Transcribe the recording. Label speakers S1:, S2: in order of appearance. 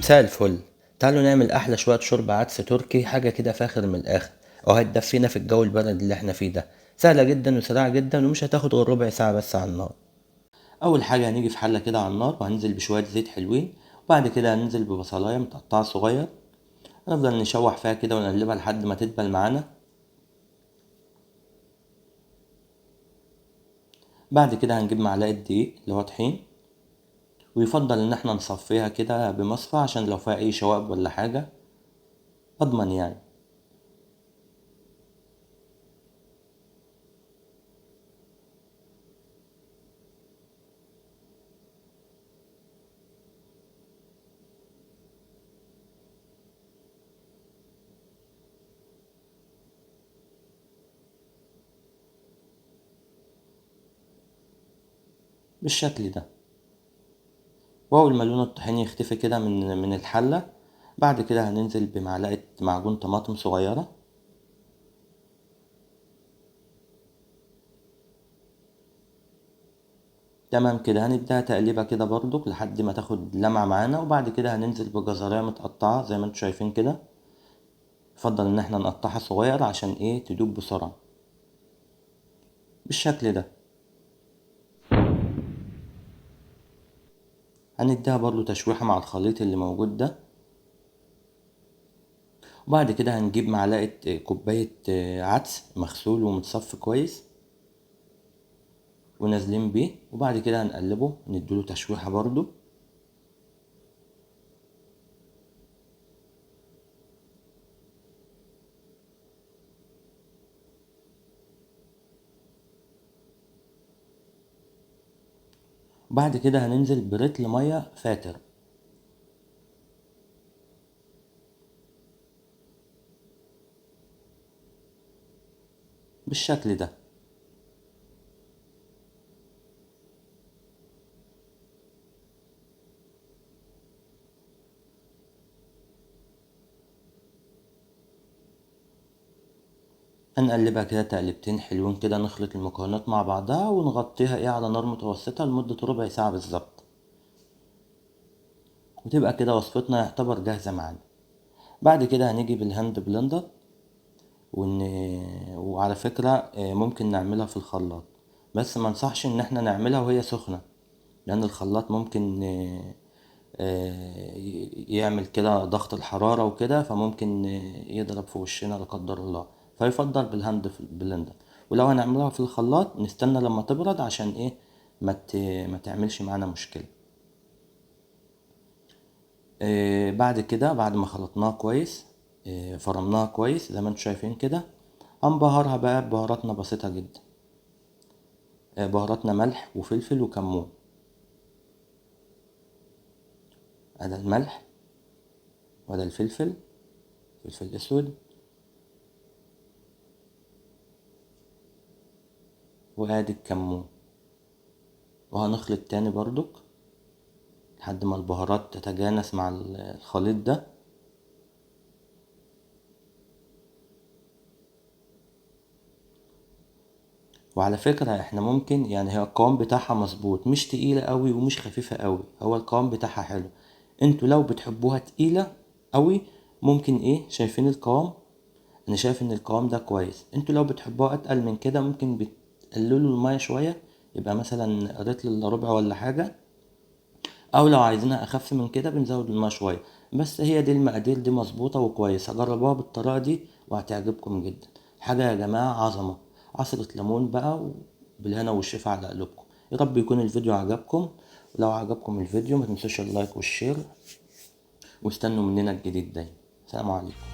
S1: مساء الفل. تعالوا نعمل احلى شويه شوربه عدس تركي، حاجه كده فاخر من الاخر. او هتدفينا في الجو البرد اللي احنا فيه ده. سهله جدا وسريعه جدا ومش هتاخد غير ربع ساعه بس على النار. اول حاجه هنيجي في حله كده على النار وهننزل بشويه زيت حلوين، وبعد كده هننزل ببصلايه متقطعه صغير. هنفضل نشوح فيها كده ونقلبها لحد ما تدبل معانا. بعد كده هنجيب معلقه دقيق اللي هو طحين، ويفضل ان احنا نصفيها كده بمصفى عشان لو فيها اي شوائب ولا حاجه اضمن يعني. بالشكل ده. واول ما لون الطحين يختفي كده من الحله، بعد كده هننزل بمعلقه معجون طماطم صغيره. تمام كده، هنديها تقليبه كده برضك لحد ما تاخد لمعه معانا، وبعد كده هننزل بجزرية متقطعه زي ما انتم شايفين كده. يفضل ان احنا نقطعها صغير عشان ايه تدوب بسرعه. بالشكل ده. هنديها برضو تشويحه مع الخليط اللي موجود ده. وبعد كده هنجيب معلقه كوبايه عدس مغسول ومتصفي كويس ونازلين بيه، وبعد كده هنقلبه نديله تشويحه برضو. وبعد كده هننزل برتل ميه فاتر. بالشكل ده. هنقلبها كده تقلبتين حلوين كده، نخلط المكونات مع بعضها ونغطيها ايه على نار متوسطة لمدة ربع ساعة بالظبط. وتبقى كده وصفتنا يعتبر جاهزة معانا. بعد كده هنيجي بالهاند بلندر ون... وعلى فكرة ممكن نعملها في الخلاط، بس ما انصحش ان احنا نعملها وهي سخنة، لان الخلاط ممكن يعمل كده ضغط الحرارة وكده، فممكن يضرب في وشنا لا قدر الله. فيفضل بالهاند في البلندر. ولو هنعملها في الخلاط نستنى لما تبرد عشان ايه ما تعملش معانا مشكلة. بعد كده بعد ما خلطناها كويس، فرمناها كويس زي ما انتم شايفين كده. هنبهرها بقى ببهاراتنا بسيطة جدا. بهاراتنا ملح وفلفل وكمون. ادي الملح، وادي الفلفل، فلفل اسود، وادي الكمون. وهنخلط تاني برضك لحد ما البهارات تتجانس مع الخليط ده. وعلى فكرة احنا ممكن يعني هي القوام بتاعها مظبوط، مش تقيلة قوي ومش خفيفة قوي، هو القوام بتاعها حلو. انتوا لو بتحبوها تقيلة قوي ممكن ايه، شايفين القوام؟ انا شايف ان القوام ده كويس. انتوا لو بتحبوها اتقل من كده ممكن بتقللوا المية شوية، يبقى مثلا رتل الا ربع ولا حاجة. او لو عايزينها اخف من كده بنزود الماء شويه. بس هي دي المقادير دي مظبوطه وكويسه، جربوها بالطريقه دي وهتعجبكم جدا. حاجه يا جماعه عظمه. عصره ليمون بقى، بالهنا والشفا على قلوبكم. يا رب يكون الفيديو عجبكم. ولو عجبكم الفيديو ما تنسوش اللايك والشير، واستنوا مننا الجديد دايما. سلام عليكم.